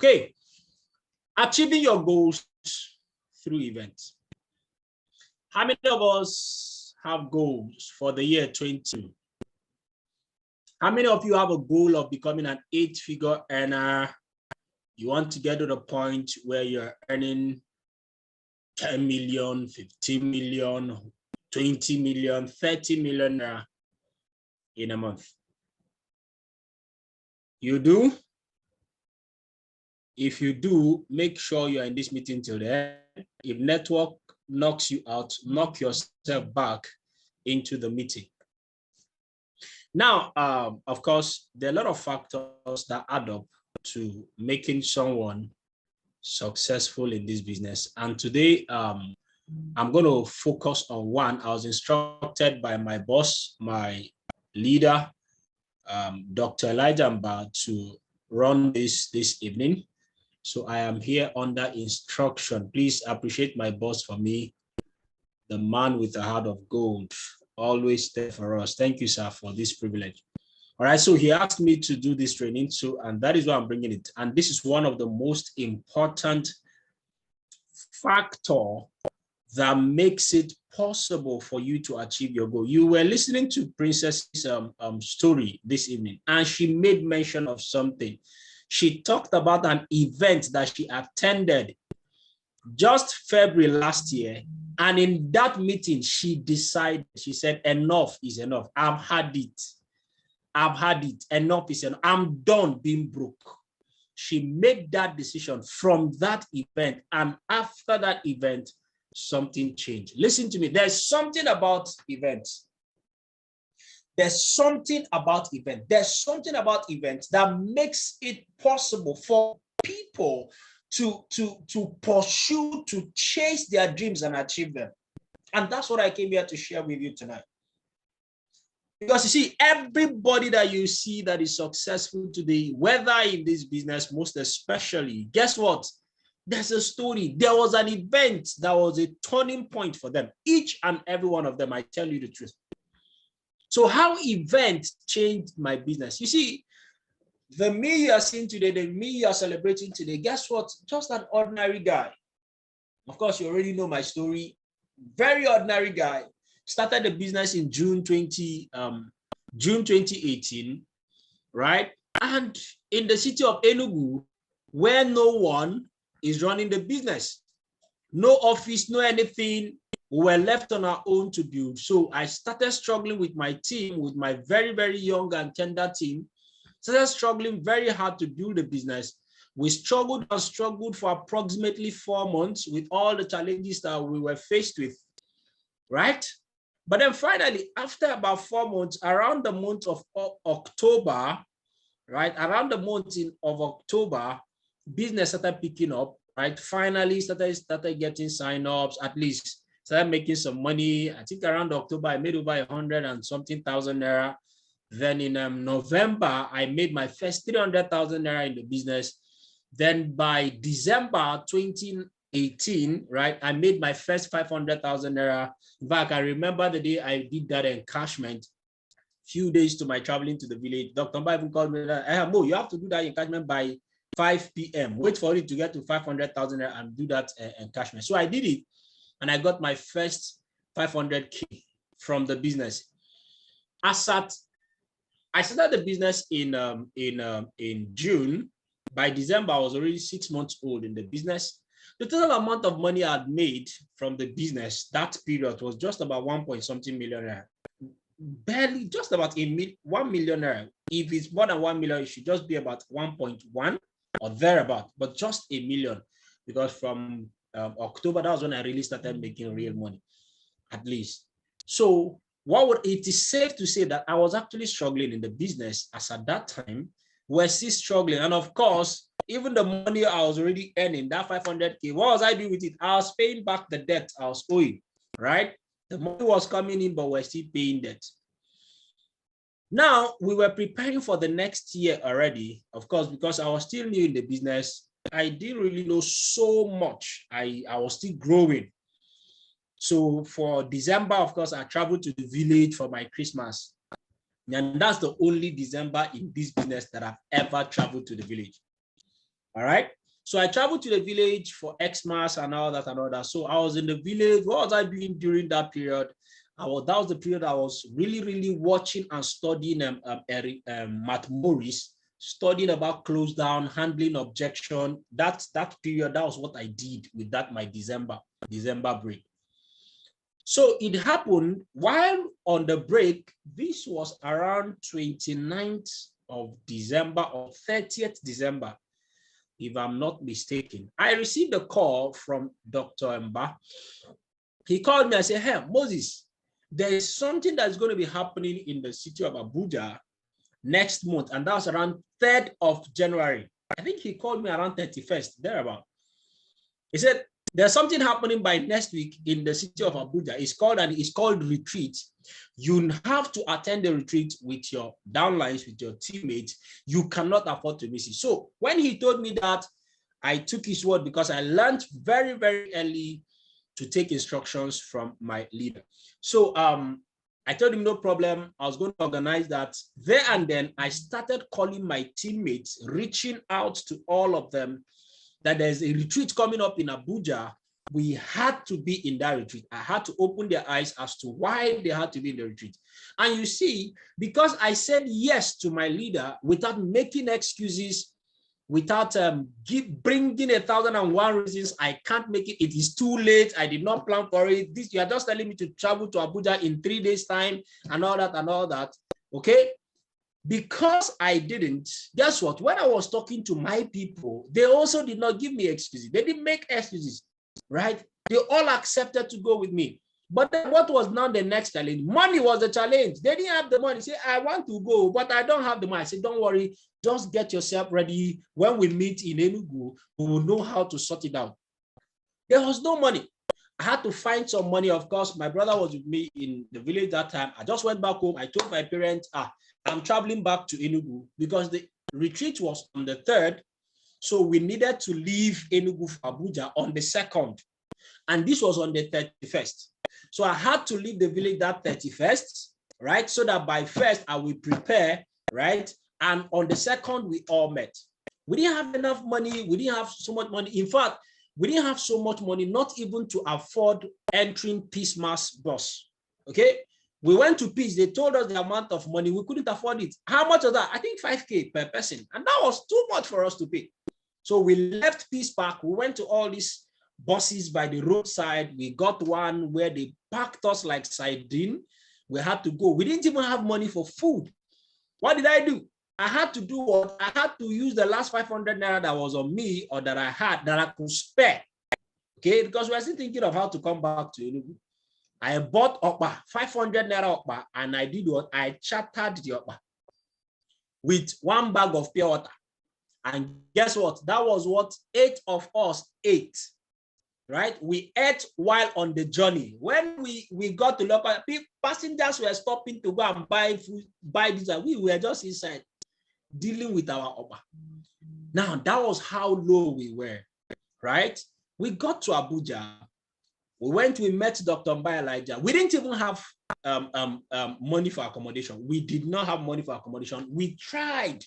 Okay, achieving your goals through events. How many of us have goals for the year 2022? How many of you have a goal of becoming an 8-figure earner? You want to get to the point where you're earning 10 million, 15 million, 20 million, 30 million in a month? You do? If you do, make sure you're in this meeting till the end. If network knocks you out, knock yourself back into the meeting. Now, of course, there are a lot of factors that add up to making someone successful in this business. And today, I'm going to focus on one. I was instructed by my boss, my leader, Dr. Elijah Mba, to run this evening. So I am here under instruction. Please appreciate my boss for me, the man with a heart of gold, always there for us. Thank you, sir, for this privilege. All right, so he asked me to do this training, and that is why I'm bringing it. And this is one of the most important factors that makes it possible for you to achieve your goal. You were listening to Princess's story this evening, and she made mention of something. She talked about an event that she attended just February last year. And in that meeting, she decided, she said, enough is enough. I've had it. I've had it. Enough is enough. I'm done being broke. She made that decision from that event. And after that event, something changed. Listen to me. There's something about events. There's something about events. There's something about events that makes it possible for people to pursue, to chase their dreams and achieve them. And that's what I came here to share with you tonight. Because you see, everybody that you see that is successful today, whether in this business, most especially, guess what? There's a story. There was an event that was a turning point for them. Each and every one of them, I tell you the truth. So how events changed my business? You see, the me you are seeing today, the me you are celebrating today, guess what? Just an ordinary guy. Of course, you already know my story. Very ordinary guy. Started the business in June 2018, right? And in the city of Enugu, where no one is running the business. No office, no anything. We were left on our own to build. So I started struggling with my team, with my very, very young and tender team. Started struggling very hard to build a business. We struggled and struggled for approximately 4 months with all the challenges that we were faced with, right? But then finally, after about 4 months, around the month of October, right? Around the month of October, business started picking up, right? Finally started getting sign-ups, at least started making some money. I think around October, I made over 100 and something thousand naira. Then in November, I made my first 300,000 naira in the business. Then by December 2018, right, I made my first 500,000 naira. In fact, I remember the day I did that encashment, few days to my traveling to the village. Dr. Mba even called me that, hey, Mo, you have to do that encashment by 5 p.m. Wait for it to get to 500,000 and do that encashment. So I did it, and I got my first 500K from the business. I started the business in June. By December, I was already 6 months old in the business. The total amount of money I had made from the business that period was just about 1.something million. Barely, just about 1 million. If it's more than 1 million, it should just be about 1.1 or thereabout, but just a million. Because from October, that was when I really started making real money, at least. So it is safe to say that I was actually struggling in the business as at that time. We're still struggling. And of course, even the money I was already earning, that 500K, what was I doing with it? I was paying back the debt I was owing, right? The money was coming in, but we're still paying debt. Now, we were preparing for the next year already, of course, because I was still new in the business. I didn't really know so much. I was still growing. So for December, of course, I traveled to the village for my Christmas. And that's the only December in this business that I've ever traveled to the village. All right. So I traveled to the village for Xmas and all that and all that. So I was in the village. What was I doing during that period? That was the period I was really, really watching and studying Matt Morris, studying about close down, handling objection. That period, that was what I did with that my December break. So it happened while on the break. This was around 29th of December or 30th December, if I'm not mistaken. I received a call from Dr. Mba. He called me and said, hey, Moses, there is something that's going to be happening in the city of Abuja next month. And that was around 3rd of January. I think he called me around 31st, thereabout. He said, there's something happening by next week in the city of Abuja. It's called retreat. You have to attend the retreat with your downlines, with your teammates. You cannot afford to miss it. So when he told me that, I took his word because I learned very, very early to take instructions from my leader. So I told him no problem. I was going to organize that. There and then I started calling my teammates, reaching out to all of them that there's a retreat coming up in Abuja. We had to be in that retreat. I had to open their eyes as to why they had to be in the retreat. And you see, because I said yes to my leader without making excuses, without bringing 1,001 reasons, I can't make it. It is too late. I did not plan for it. This, you are just telling me to travel to Abuja in 3 days' time and all that and all that. Okay. Because I didn't, guess what? When I was talking to my people, they also did not give me excuses. They didn't make excuses, right? They all accepted to go with me. But then what was now the next challenge? Money was the challenge. They didn't have the money. Say, I want to go, but I don't have the money. I said, don't worry, just get yourself ready. When we meet in Enugu, we will know how to sort it out. There was no money. I had to find some money. Of course, my brother was with me in the village that time. I just went back home. I told my parents, I'm traveling back to Enugu because the retreat was on the 3rd. So we needed to leave Enugu for Abuja on the 2nd. And this was on the 31st. So I had to leave the village that 31st, right? So that by 1st, I will prepare, right? And on the 2nd, we all met. We didn't have enough money. We didn't have so much money. In fact, we didn't have so much money, not even to afford entering Peace Mass bus, okay? We went to Peace. They told us the amount of money. We couldn't afford it. How much was that? I think 5K per person. And that was too much for us to pay. So we left Peace Park. We went to all these buses by the roadside. We got one where they packed us like sardine. We had to go. We didn't even have money for food. What did I do? I had to do what? I had to use the last 500 naira that was on me or that I had that I could spare. Okay, because we were still thinking of how to come back to Enugu. I bought Okpa, 500 naira Okpa, and I did what? I chartered the Okpa with 1 bag of pure water. And guess what? That was what 8 of us ate, right? We ate while on the journey. When we got to local, passengers were stopping to go and buy food, buy this. We were just inside dealing with our Okpa. Now, that was how low we were, right? We got to Abuja. We met Dr. Mba Elijah. We didn't even have money for accommodation. We did not have money for accommodation. We tried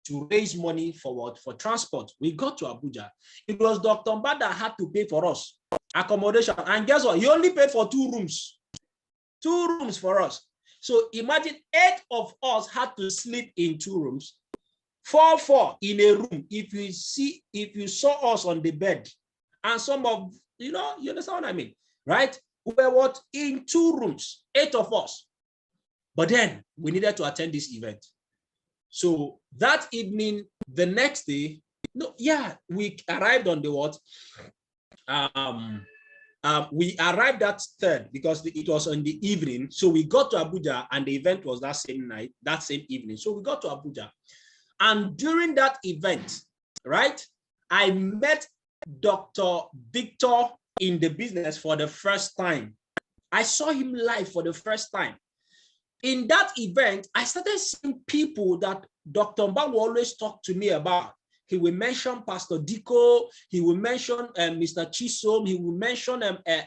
to raise money for what? For transport. We got to Abuja. It was Dr. Mba that had to pay for us accommodation. And guess what? He only paid for 2 rooms. 2 rooms for us. So imagine 8 of us had to sleep in 2 rooms. 4 in a room. If you saw us on the bed, and some of, you understand what I mean, right? We were what? In 2 rooms, 8 of us. But then we needed to attend this event. So that evening, the next day, we arrived on the what? We arrived at 3rd because it was on the evening. So we got to Abuja and the event was that same night, that same evening. So we got to Abuja. And during that event, right, I met Dr. Victor in the business for the first time. I saw him live for the first time. In that event, I started seeing people that Dr. Mba will always talk to me about. He will mention Pastor Diko. He will mention Mr. Chisom. He will mention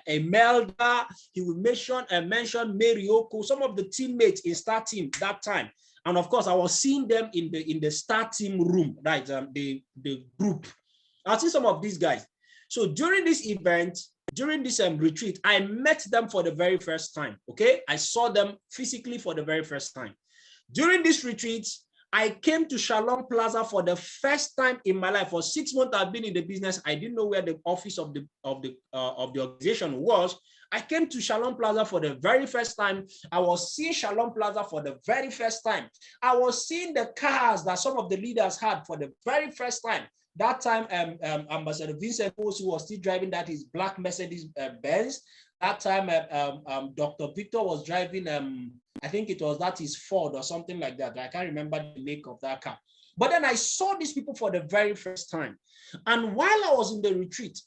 Imelda. He will mention Mary Oko, some of the teammates in Star Team that time. And of course, I was seeing them in the starting room, right? The group. I'll see some of these guys. So during this event, during this retreat, I met them for the very first time. Okay, I saw them physically for the very first time. During this retreat, I came to Shalom Plaza for the first time in my life. For 6 months, I've been in the business. I didn't know where the office of the organization was. I came to Shalom Plaza for the very first time. I was seeing Shalom Plaza for the very first time. I was seeing the cars that some of the leaders had for the very first time. That time, Ambassador Vincent who was still driving that his black Mercedes Benz. That time, Dr. Victor was driving, I think it was his Ford or something like that. I can't remember the make of that car. But then I saw these people for the very first time. And while I was in the retreat,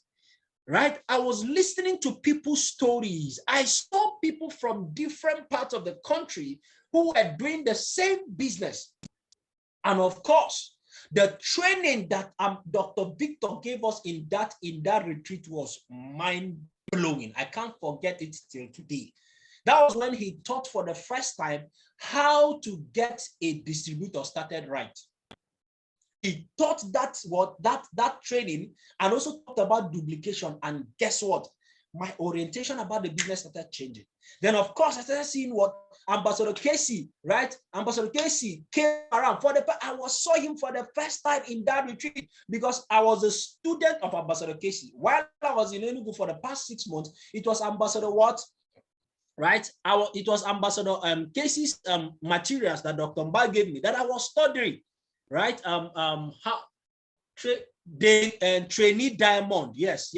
right, I was listening to people's stories. I saw people from different parts of the country who were doing the same business. And of course, the training that Dr. Victor gave us in that retreat was mind-blowing. I can't forget it till today. That was when he taught for the first time how to get a distributor started right. He taught that training and also talked about duplication. And guess what? My orientation about the business started changing. Then, of course, I started seeing what Ambassador Casey, right? Ambassador Casey came around I saw him for the first time in that retreat because I was a student of Ambassador Casey. While I was in Enugu for the past 6 months, it was Ambassador what? Right? It was Ambassador Casey's materials that Dr. Mba gave me that I was studying, right? Trainee Diamond. Yes.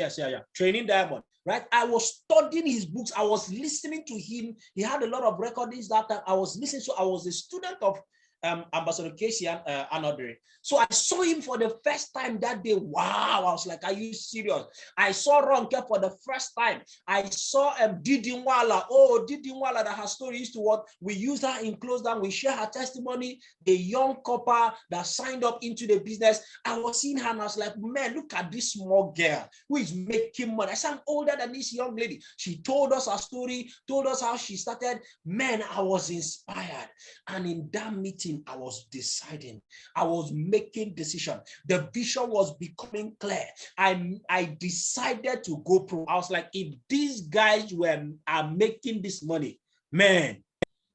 Training Diamond. Right? I was studying his books. I was listening to him. He had a lot of recordings that time. I was listening. So I was a student of Ambassador Casey and Anodre. So I saw him for the first time that day. Wow. I was like, are you serious? I saw Ronke for the first time. I saw Didi Nwala. Oh, Didi Nwala, that her story used to what? We use her in close down. We share her testimony. The young couple that signed up into the business. I was seeing her and I was like, man, look at this small girl who is making money. I said, I'm older than this young lady. She told us her story, told us how she started. Man, I was inspired. And in that meeting, I was deciding. I was making decisions. The vision was becoming clear. I decided to go pro. I was like, if these guys are making this money, man.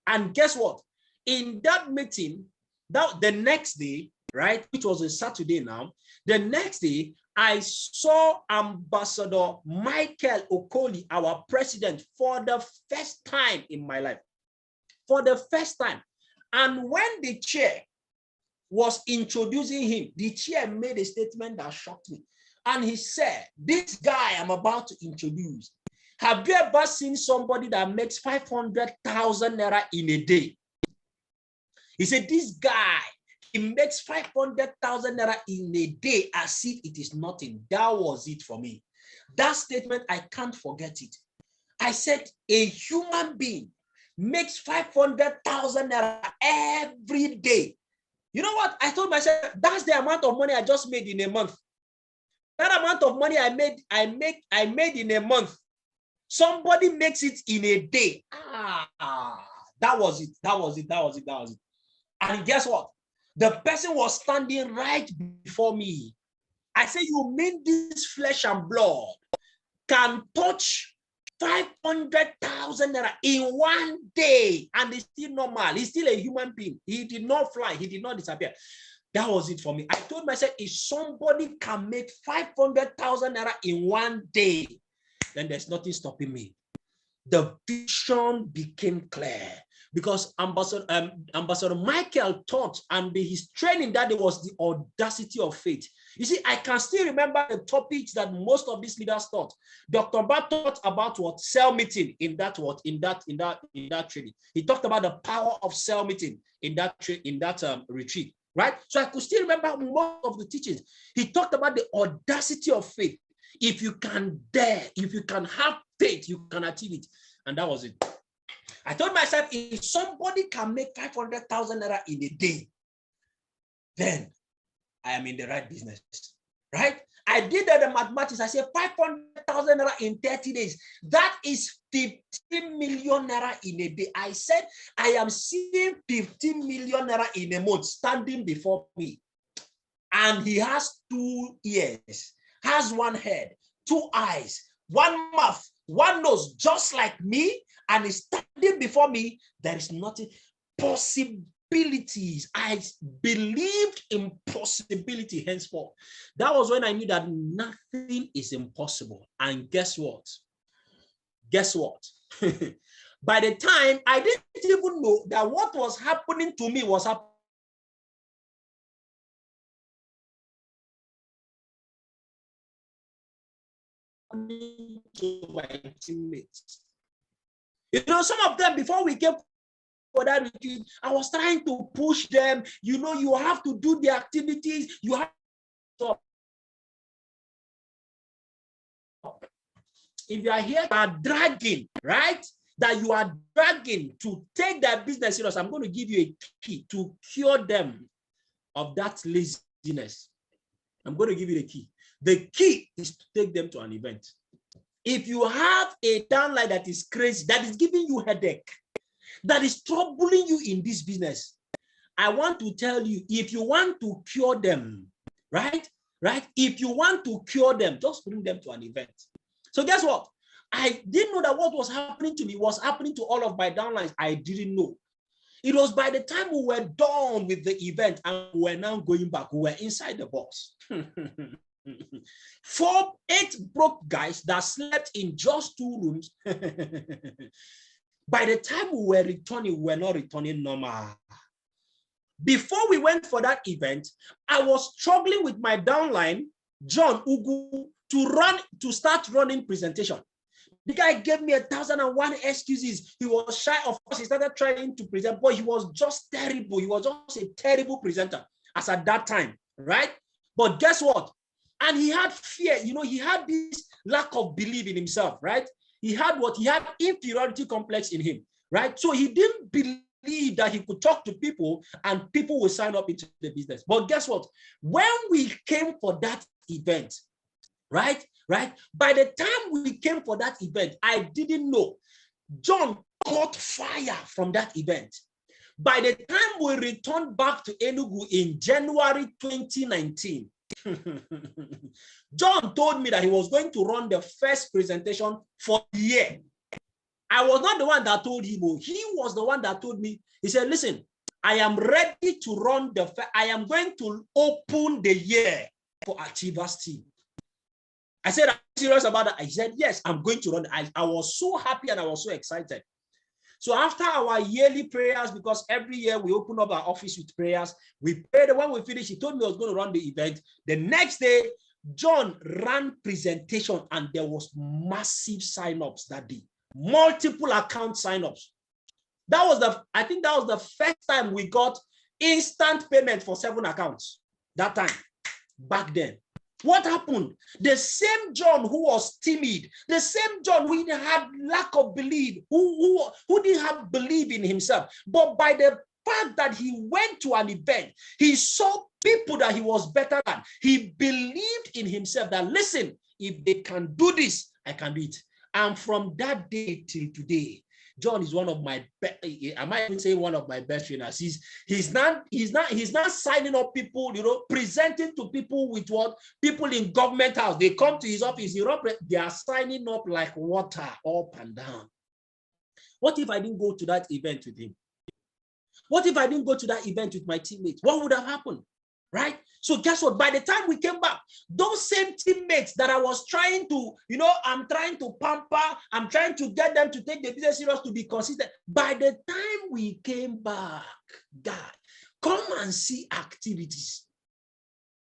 And guess what? In that meeting, the next day, right, which was a Saturday now, the next day, I saw Ambassador Michael Okoli, our president, for the first time in my life. For the first time. And when the chair was introducing him, the chair made a statement that shocked me. And he said, this guy I'm about to introduce, have you ever seen somebody that makes 500,000 naira in a day? He said, this guy, he makes 500,000 naira in a day as if it is nothing. That was it for me. That statement, I can't forget it. I said, a human being makes 500,000 naira every day. You know what? I told myself, that's the amount of money I just made in a month. That amount of money I made in a month. Somebody makes it in a day. That was it. And guess what? The person was standing right before me. I said, you mean this flesh and blood can touch 500,000 naira in one day and it's still normal? He's still a human being. He did not fly. He did not disappear. That was it for me. I told myself, if somebody can make 500,000 naira in one day, then there's nothing stopping me. The vision became clear because Ambassador Michael taught, and his training that it was the audacity of faith. You see, I can still remember the topics that most of these leaders taught. Dr. Mba taught about what cell meeting in that training. He talked about the power of cell meeting in that retreat, right? So I could still remember most of the teachings. He talked about the audacity of faith. If you can dare, if you can have faith, you can achieve it. And that was it. I told myself, if somebody can make 500,000 naira in a day, then I am in the right business, right? I did the mathematics. I said 500,000 naira in 30 days. That is 15 million naira in a day. I said, I am seeing 15 million naira in a month standing before me. And he has 2 ears, has 1 head, 2 eyes, 1 mouth, 1 nose, just like me, and is standing before me. There is nothing. Possibilities. I believed in possibility henceforth. That was when I knew that nothing is impossible. And guess what? Guess what? By the time, I didn't even know that what was happening to me was happening to my teammates. You know, some of them, before we came for that retreat, I was trying to push them. You know, you have to do the activities. You have to. If you are here, you are dragging, right? That you are dragging to take their business serious. I'm going to give you a key to cure them of that laziness. I'm going to give you the key. The key is to take them to an event. If you have a downline that is crazy, that is giving you headache, that is troubling you in this business, I want to tell you, if you want to cure them, right? If you want to cure them, just bring them to an event. So guess what? I didn't know that what was happening to me was happening to all of my downlines. I didn't know. It was by the time we were done with the event and we were now going back, we were inside the bus. 8 broke guys that slept in just 2 rooms. By the time we were returning, we were not returning normal. Before we went for that event, I was struggling with my downline, John Ugu, to start running presentation. The guy gave me 1,001 excuses. He was shy. Of course, he started trying to present, but he was just terrible. He was just a terrible presenter as at that time, right? But guess what? And he had fear. You know, he had this lack of belief in himself, right? He had what? He had inferiority complex in him, right? So he didn't believe that he could talk to people and people will sign up into the business. But guess what? When we came for that event, right? By the time we came for that event, I didn't know. John caught fire from that event. By the time we returned back to Enugu in January 2019, John told me that he was going to run the first presentation for the year. I was not the one that told him. He was the one that told me. He said, listen, I am ready to run I am going to open the year for Achievers team. I said, are you serious about that? I said, yes, I'm going to run. I was so happy and I was so excited. So after our yearly prayers, because every year we open up our office with prayers, we prayed. When we finished, he told me I was going to run the event. The next day, John ran presentation and there was massive signups that day. Multiple account signups. I think that was the first time we got instant payment for 7 accounts. That time, back then. What happened? The same John who was timid, the same John who had lack of belief, who didn't have belief in himself, but by the fact that he went to an event, he saw people that he was better than. He believed in himself that, listen, if they can do this, I can do it. And from that day till today, John is one of my I might even say one of my best trainers. He's not signing up people, you know, presenting to people with what people in government house. They come to his office, they are signing up like water up and down. What if I didn't go to that event with him? What if I didn't go to that event with my teammates? What would have happened? Right? So guess what? By the time we came back, those same teammates that I was trying to, you know, I'm trying to pamper, I'm trying to get them to take the business serious, to be consistent. By the time we came back, God, come and see activities.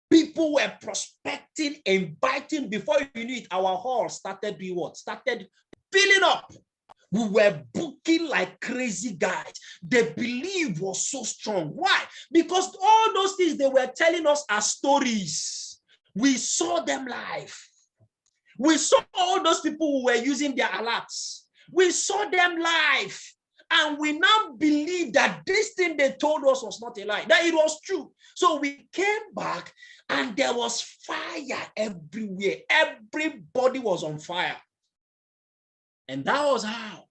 People were prospecting, inviting. Before you knew it, our hall started doing what? Started filling up. We were booking like crazy guys. The belief was so strong. Why? Because all those things they were telling us are stories. We saw them live. We saw all those people who were using their alerts. We saw them live. And we now believe that this thing they told us was not a lie, that it was true. So we came back and there was fire everywhere. Everybody was on fire. And that was how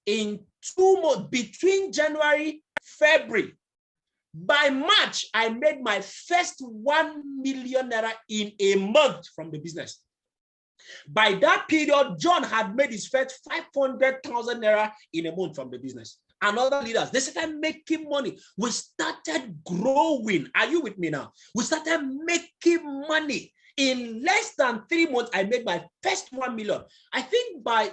in 2 months, between January, February, by March, I made my first 1 million naira in a month from the business. By that period, John had made his first 500,000 naira in a month from the business. And other leaders, they started making money. We started growing. Are you with me now? We started making money. In less than 3 months, I made my first 1 million. I think by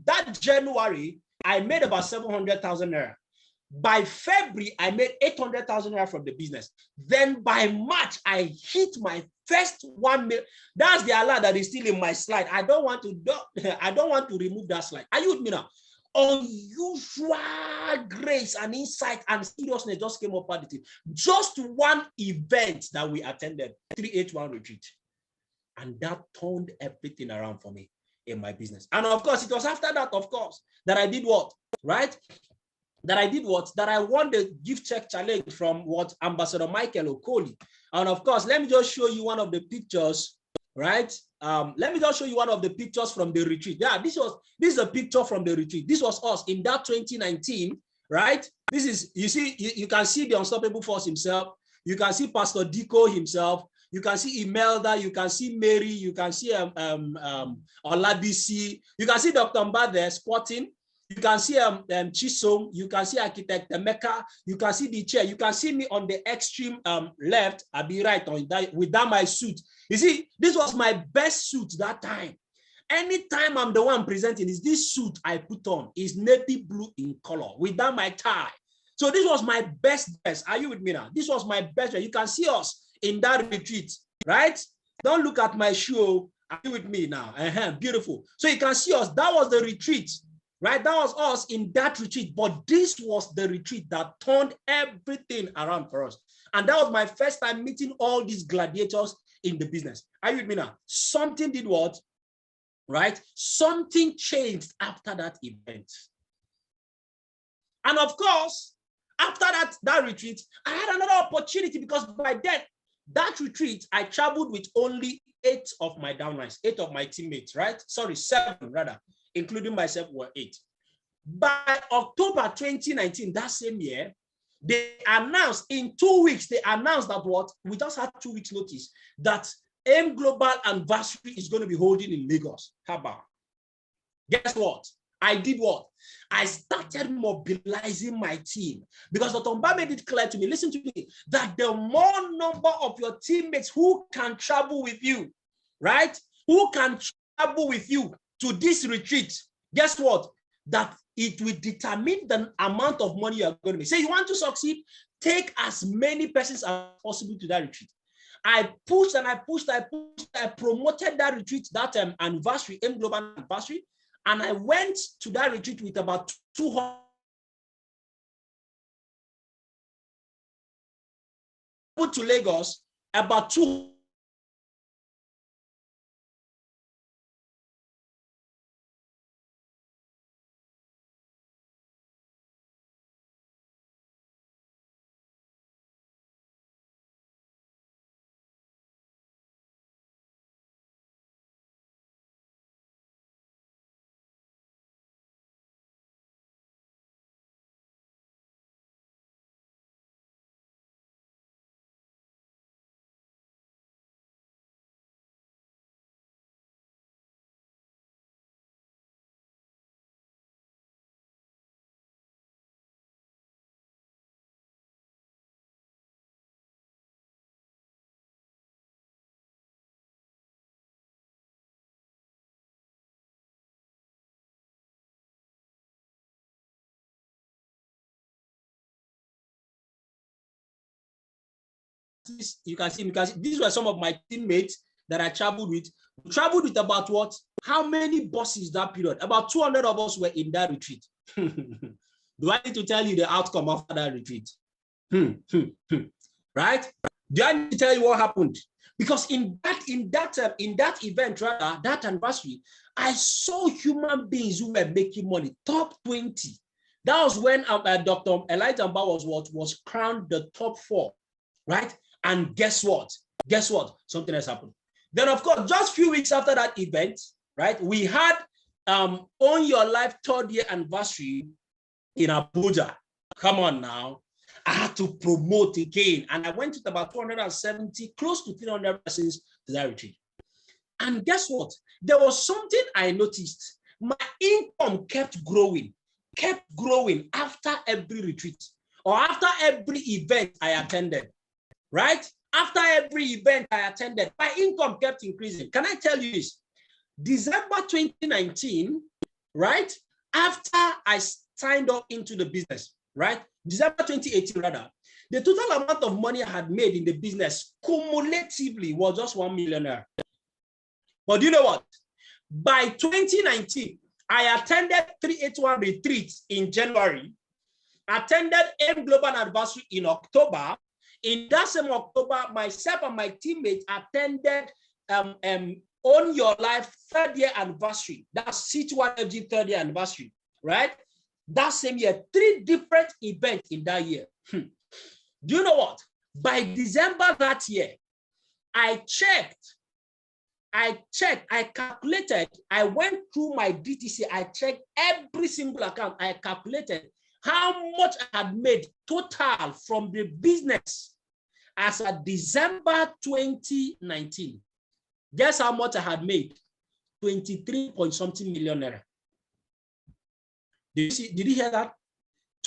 that January, I made about 700,000 naira. By February, I made 800,000 naira from the business. Then by March, I hit my first 1 million. That's the alert that is still in my slide. I don't want to remove that slide. Are you with me now? Unusual grace and insight and seriousness just came up at the team. Just one event that we attended, 381 retreat. And that turned everything around for me in my business. And of course, it was after that, of course, that I did what? Right? That I won the gift check challenge from what Ambassador Michael Okoli. And of course, let me just show you one of the pictures, right? Let me just show you one of the pictures from the retreat. Yeah, this is a picture from the retreat. This was us in that 2019, right? This is, you see, you can see the Unstoppable Force himself. You can see Pastor Diko himself. You can see Imelda. You can see Mary. You can see Olabisi. You can see Dr. Mba there sporting. You can see Chisom, you can see Architect Emeka, you can see the chair, you can see me on the extreme left, I'll be right on that without my suit. You see, this was my best suit that time. Anytime I'm the one presenting, is this suit I put on is navy blue in color without my tie. So this was my best dress. Are you with me now? This was my best dress. You can see us in that retreat, right? Don't look at my shoe. Are you with me now? Beautiful. So you can see us. That was the retreat. Right, that was us in that retreat, but this was the retreat that turned everything around for us. And that was my first time meeting all these gladiators in the business. Are you with me now? Something did what? Right? Something changed after that event. And of course, after that retreat, I had another opportunity because by then, that retreat, I traveled with only 8 of my downlines, 8 of my teammates, right? Sorry, 7 rather. Including myself, were 8. By October 2019, that same year, they announced in 2 weeks, they announced that what? We just had 2 weeks notice that AIM Global Anniversary is going to be holding in Lagos. How about? Guess what? I did what? I started mobilizing my team because Dr. Mba made it clear to me, listen to me, that the more number of your teammates who can travel with you, right? Who can travel with you to this retreat, guess what? That it will determine the amount of money you are going to make. Say you want to succeed, take as many persons as possible to that retreat. I pushed and I pushed, I promoted that retreat, that anniversary, AIM Global Anniversary, and I went to that retreat with about 200 to Lagos, about 200. You can see, these were some of my teammates that I traveled with. We traveled with about what? How many buses that period? About 200 of us were in that retreat. Do I need to tell you the outcome after that retreat? Right? Do I need to tell you what happened? Because in that event, rather, that anniversary, I saw human beings who were making money, top 20. That was when Dr. Elijah Mbah was crowned the top 4, right? And guess what? Guess what? Something has happened. Then, of course, just a few weeks after that event, right, we had Own Your Life 3rd year anniversary in Abuja. Come on now. I had to promote again. And I went with about 270, close to 300 persons to that retreat. And guess what? There was something I noticed. My income kept growing after every retreat or after every event I attended, right? After every event I attended, my income kept increasing. Can I tell you this? December 2019, right? After I signed up into the business, right? December 2018, rather, the total amount of money I had made in the business cumulatively was just 1 million naira. But you know what? By 2019, I attended 381 retreats in January, attended AIM Global Anniversary in October. In that same October, myself and my teammates attended Own Your Life 3rd year anniversary. That's C21FG 3rd year anniversary, right? That same year, 3 different events in that year. Do you know what? By December that year, I calculated, I went through my DTC, I checked every single account, I calculated how much I had made total from the business as of December 2019. Guess how much I had made? 23-point-something million naira. Did you hear that?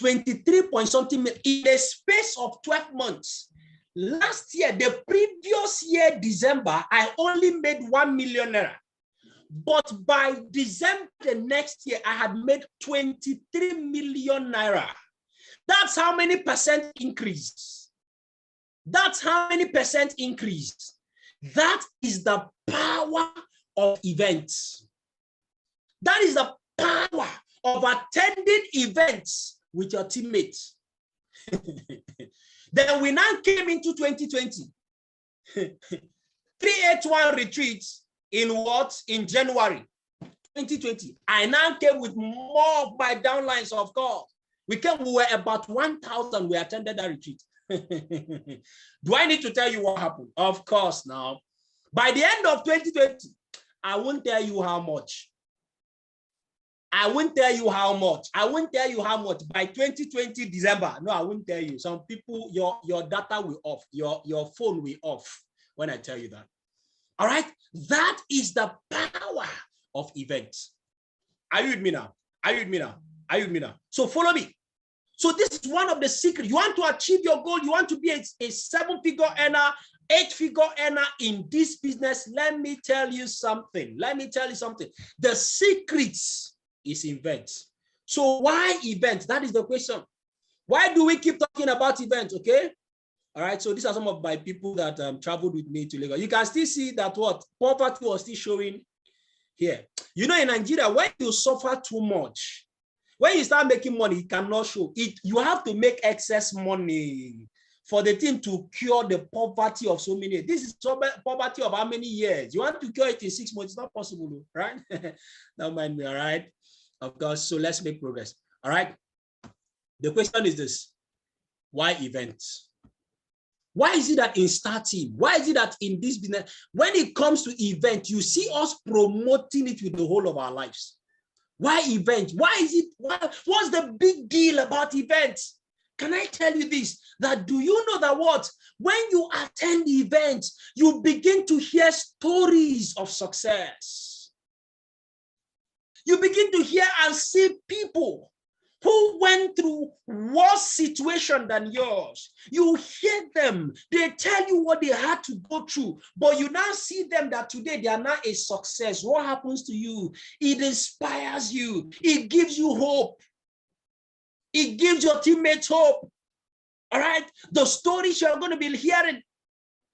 23-point-something million in the space of 12 months. Last year, the previous year, December, I only made 1 million naira. But by December the next year, I had made 23 million naira. That's how many percent increase. That's how many percent increase. That is the power of events. That is the power of attending events with your teammates. Then we now came into 2020. 381 retreats in what? In January 2020. I now came with more of my downlines, of course. We were about 1,000. We attended that retreat. Do I need to tell you what happened? Of course now. By the end of 2020, I won't tell you how much. I won't tell you how much. I won't tell you how much. By 2020 December, no, I won't tell you. Some people, your data will off, your phone will off when I tell you that. All right? That is the power of events. Are you with me now? Are you with me now? Are you with me now? So follow me. So this is one of the secrets. You want to achieve your goal. You want to be a 7-figure earner, 8-figure earner in this business. Let me tell you something. Let me tell you something. The secrets is events. So why events? That is the question. Why do we keep talking about events? Okay. All right. So these are some of my people that traveled with me to Lagos. You can still see that what poverty was still showing here. You know, in Nigeria, when you suffer too much, when you start making money, it cannot show it. You have to make excess money for the thing to cure the poverty of so many. This is poverty of how many years? You want to cure it in 6 months? It's not possible, right? Don't mind me, all right? Of course. So let's make progress. All right. The question is this: why events? Why is it that in starting? Why is it that in this business, when it comes to event, you see us promoting it with the whole of our lives? Why events? Why is it? What's the big deal about events? Can I tell you this? That do you know that what? When you attend events, you begin to hear stories of success. You begin to hear and see people who went through worse situation than yours. You hear them. They tell you what they had to go through, but you now see them that today they are now a success. What happens to you? It inspires you. It gives you hope. It gives your teammates hope. All right? The stories you're going to be hearing,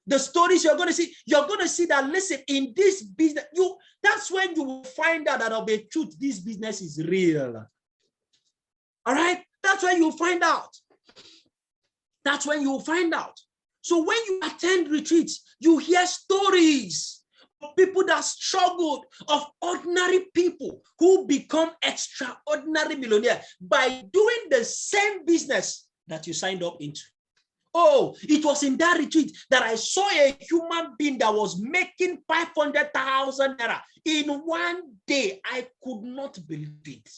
the stories you're going to see that, listen, in this business, that's when you will find out that of the truth, this business is real. All right? That's when you'll find out. That's when you'll find out. So when you attend retreats, you hear stories of of people that struggled, of ordinary people who become extraordinary millionaires by doing the same business that you signed up into. Oh, it was in that retreat that I saw a human being that was making 500,000 naira in one day. I could not believe it.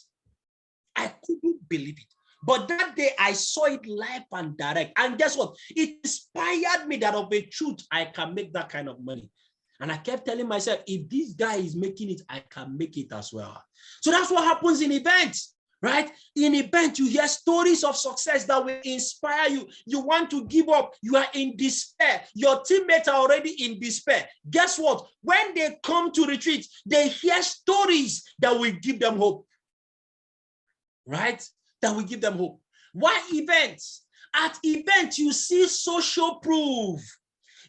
I couldn't believe it. But that day I saw it live and direct. And guess what? It inspired me that of a truth, I can make that kind of money. And I kept telling myself, if this guy is making it, I can make it as well. So that's what happens in events, right? In events, you hear stories of success that will inspire you. You want to give up. You are in despair. Your teammates are already in despair. Guess what? When they come to retreat, they hear stories that will give them hope, right? That will give them hope. Why events? At events, you see social proof.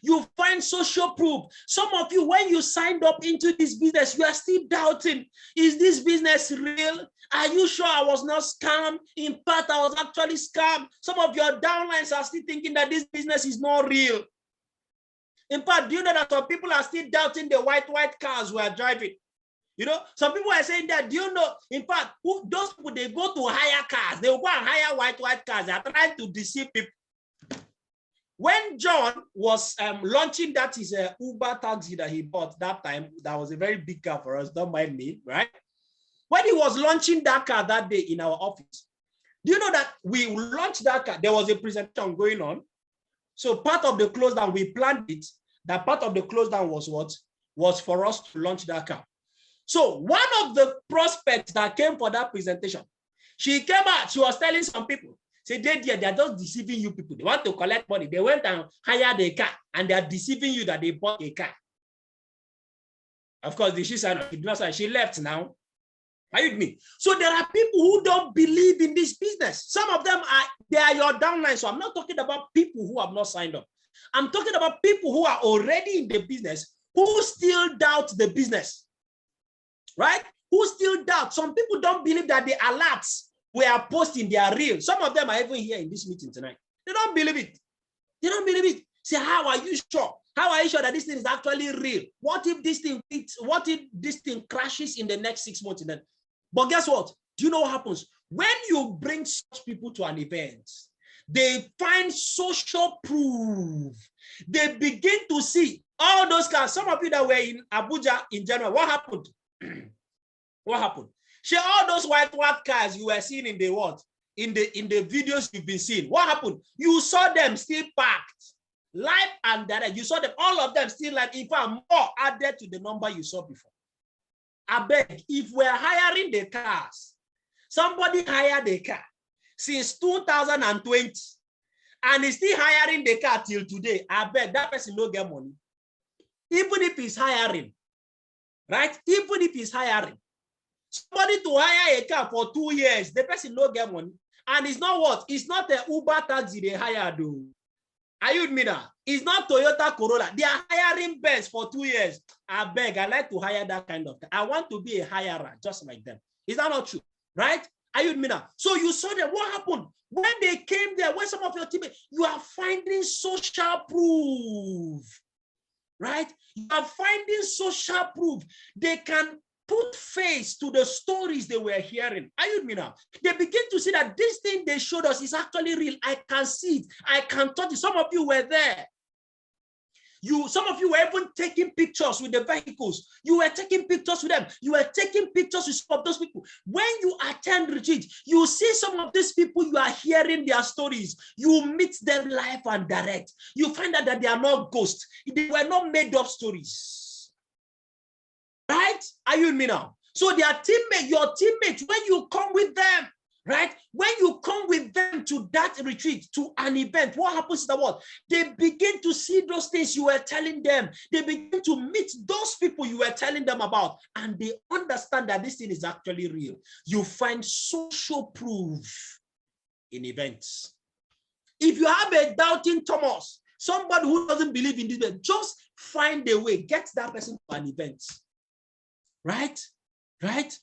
You find social proof. Some of you, when you signed up into this business, you are still doubting, is this business real? Are you sure I was not scammed? In fact, I was actually scammed. Some of your downlines are still thinking that this business is not real. In fact, do you know that some people are still doubting the white cars we are driving? You know, some people are saying that, do you know, in fact, those people, they go to hire cars. They will go and hire white cars. They are trying to deceive people. When John was launching that his Uber taxi that he bought that time, that was a very big car for us, don't mind me, right? When he was launching that car that day in our office, do you know that we launched that car? There was a presentation going on. So part of the close down, we planned it. That part of the close down was what? Was for us to launch that car. So one of the prospects that came for that presentation, she came out, she was telling some people, say, they are just deceiving you people. They want to collect money. They went and hired a car, and they are deceiving you that they bought a car. Of course, she left now. Are you with me? So there are people who don't believe in this business. Some of them they are your downline. So I'm not talking about people who have not signed up. I'm talking about people who are already in the business, who still doubt the business, right? Who still doubt. Some people don't believe that the alerts we are posting, they are real. Some of them are even here in this meeting tonight. They don't believe it. They don't believe it. Say, how are you sure? How are you sure that this thing is actually real? What if this thing crashes in the next 6 months? But guess what? Do you know what happens? When you bring such people to an event, they find social proof. They begin to see all those cars. Some of you that were in Abuja in January, what happened? What happened? Share all those white cars you were seeing in the what? In the videos you've been seeing. What happened? You saw them still parked, live and direct. You saw them, all of them still like, in fact, more added to the number you saw before. I beg, if we're hiring the cars, somebody hired a car since 2020 and is still hiring the car till today, I beg that person no get money. Even if he's hiring, right? Even if he's hiring. Somebody to hire a car for 2 years, the person no get money. And it's not what? It's not a Uber taxi they hired. Are you with me now? It's not Toyota Corolla. They are hiring Benz for 2 years. I beg, I like to hire that kind of car. I want to be a hirer just like them. Is that not true? Right? Are you with me now? So you saw them. What happened? When they came there, when some of your teammates, you are finding social proof. Right? You are finding social proof. They can put face to the stories they were hearing. Are you with me now? They begin to see that this thing they showed us is actually real. I can see it. I can touch it. Some of you were there. Some of you were even taking pictures with the vehicles. You were taking pictures with them. You were taking pictures with some of those people. When you attend retreat, you see some of these people, you are hearing their stories. You meet them live and direct. You find out that they are not ghosts. They were not made up stories. Right? Are you with me now? So their teammate, your teammates, when you come with them, right? When you come with them to that retreat, to an event, what happens is that what? They begin to see those things you were telling them. They begin to meet those people you were telling them about, and they understand that this thing is actually real. You find social proof in events. If you have a doubting Thomas, somebody who doesn't believe in this, just find a way, get that person to an event. Right? Right?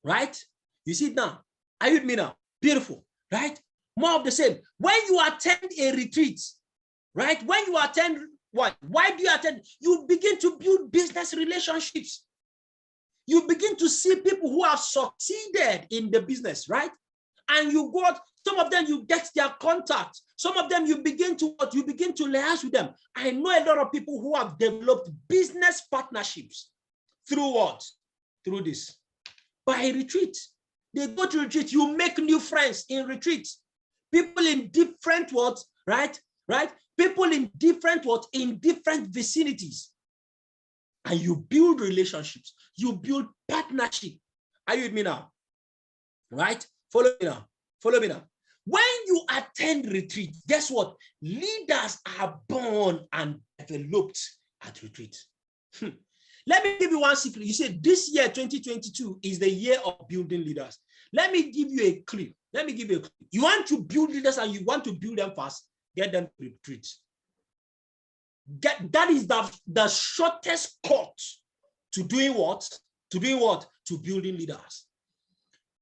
Right? You see it now? Are you with me now? Beautiful. Right? More of the same. When you attend a retreat, right? When you attend Why? Why do you attend? You begin to build business relationships. You begin to see people who have succeeded in the business, right? And you got, some of them you get their contact. Some of them you begin to liaise with them. I know a lot of people who have developed business partnerships through what? Through this. By retreat. They go to retreat. You make new friends in retreat. People in different words, right? People in different words, in different vicinities. And you build relationships. You build partnership. Are you with me now? Right? Follow me now. Follow me now. When you attend retreat, guess what? Leaders are born and developed at retreat. Let me give you one secret. You said this year, 2022, is the year of building leaders. Let me give you a clue. Let me give you a clue. You want to build leaders and you want to build them fast, get them to retreat. That is the shortest cut to doing what? To doing what? To building leaders.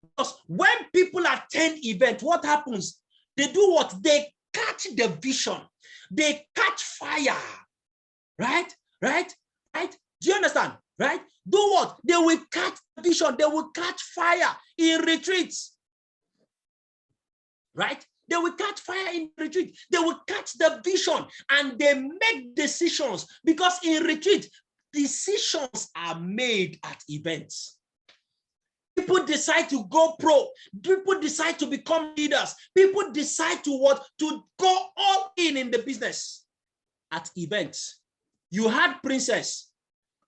Because when people attend events, what happens? They do what? They catch the vision. They catch fire. Right? Do you understand? Right? Do what? They will catch the vision. They will catch fire in retreats. Right? They will catch fire in retreat. They will catch the vision and they make decisions, because in retreat, decisions are made at events. People decide to go pro. People decide to become leaders. People decide to what? To go all in the business at events. You had Princess,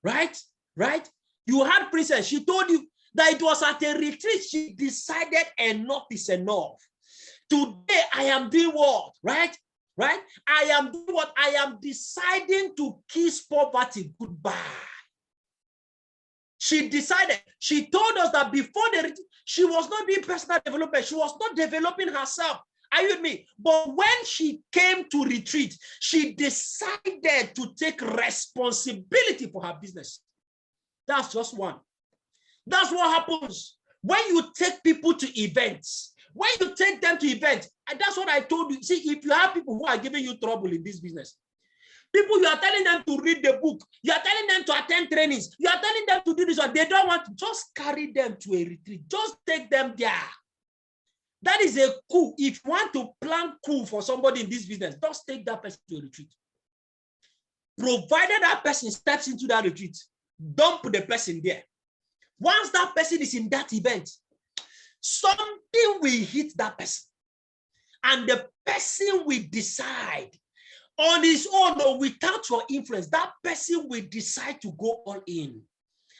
right? You had Princess. She told you that it was at a retreat she decided enough is enough. Today, I am doing what? Right? I am doing what? I am deciding to kiss poverty goodbye. She decided, she told us that before the retreat, she was not doing personal development. She was not developing herself. Are you with me? But when she came to retreat, she decided to take responsibility for her business. That's just one. That's what happens when you take people to events. When you take them to events, and that's what I told you. See, if you have people who are giving you trouble in this business, people you are telling them to read the book, you are telling them to attend trainings, you are telling them to do this, or they don't want to, just carry them to a retreat. Just take them there. That is a coup. If you want to plan coup for somebody in this business, just take that person to a retreat. Provided that person steps into that retreat, don't put the person there. Once that person is in that event, something will hit that person. And the person will decide on his own or without your influence, that person will decide to go all in.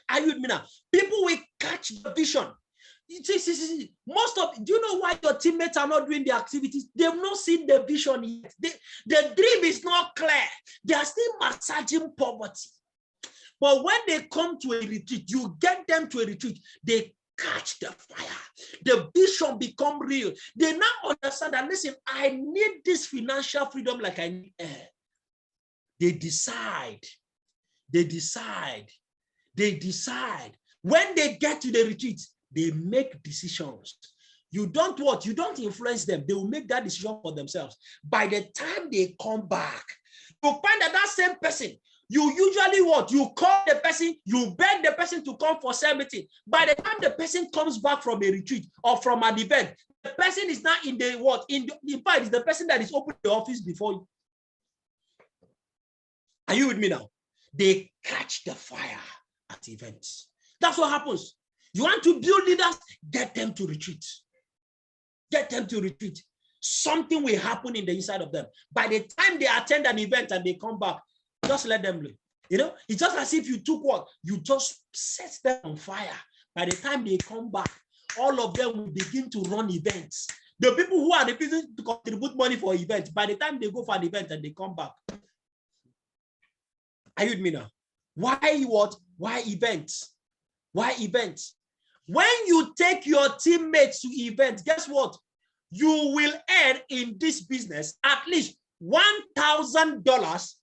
Are you with me now? People will catch the vision. Most of, do you know why your teammates are not doing the activities? They've not seen the vision yet. The dream is not clear. They are still massaging poverty. But when they come to a retreat, you get them to a retreat, they catch the fire. The vision become real. They now understand that, listen, I need this financial freedom like I need air. They decide. When they get to the retreat, they make decisions. You don't what? You don't influence them. They will make that decision for themselves. By the time they come back, you find that same person, you usually what? You call the person, you beg the person to come for sale meeting. By the time the person comes back from a retreat or from an event, the person is not in the what? In fact, it's the person that is opening the office before you. Are you with me now? They catch the fire at events. That's what happens. You want to build leaders, get them to retreat. Get them to retreat. Something will happen in the inside of them. By the time they attend an event and they come back, just let them live. You know, it's just as if you took what? You just set them on fire. By the time they come back, all of them will begin to run events. The people who are refusing to contribute money for events, by the time they go for an event and they come back. Are you with me now? Why what? Why events? Why events? When you take your teammates to events, guess what? You will earn in this business at least $1,000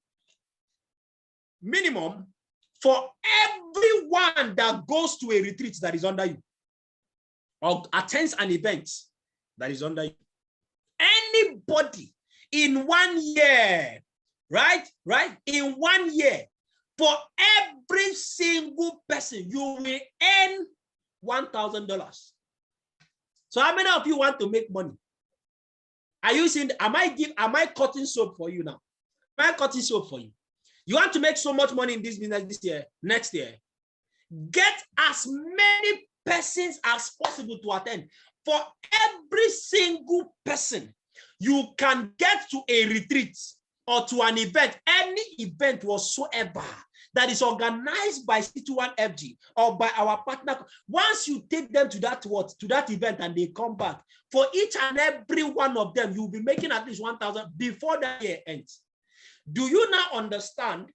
minimum for everyone that goes to a retreat that is under you or attends an event that is under you. Anybody in 1 year right? In 1 year, for every single person, you will earn $1,000. So how many of you want to make money? Are you seeing, am I cutting soap for you now? Am I cutting soap for you? You want to make so much money in this business this year, next year? Get as many persons as possible to attend. For every single person, you can get to a retreat or to an event, any event whatsoever that is organized by C21FG or by our partner. Once you take them to that event and they come back, for each and every one of them, you'll be making at least 1,000 before that year ends. Do you now understand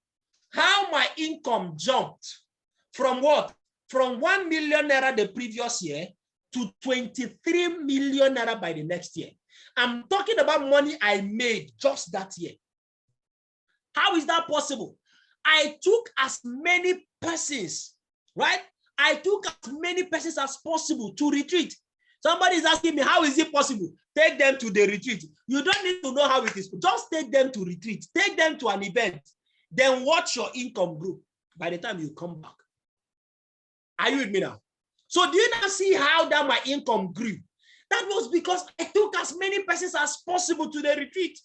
how my income jumped from what? From 1 million naira the previous year to 23 million naira by the next year. I'm talking about money I made just that year. How is that possible? I took as many persons, right? I took as many persons as possible to retreat. Somebody is asking me, how is it possible? Take them to the retreat. You don't need to know how it is. Just take them to retreat. Take them to an event. Then watch your income grow by the time you come back. Are you with me now? So do you now see how that my income grew? That was because I took as many persons as possible to the retreat,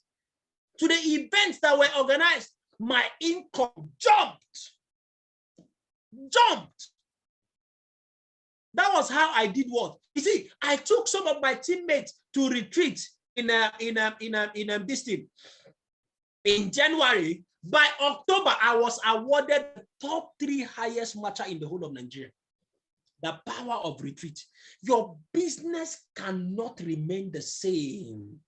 to the events that were organized. My income jumped. That was how I did what? You see, I took some of my teammates to retreat in this team. In January, by October, I was awarded the top 3 highest matcher in the whole of Nigeria. The power of retreat. Your business cannot remain the same.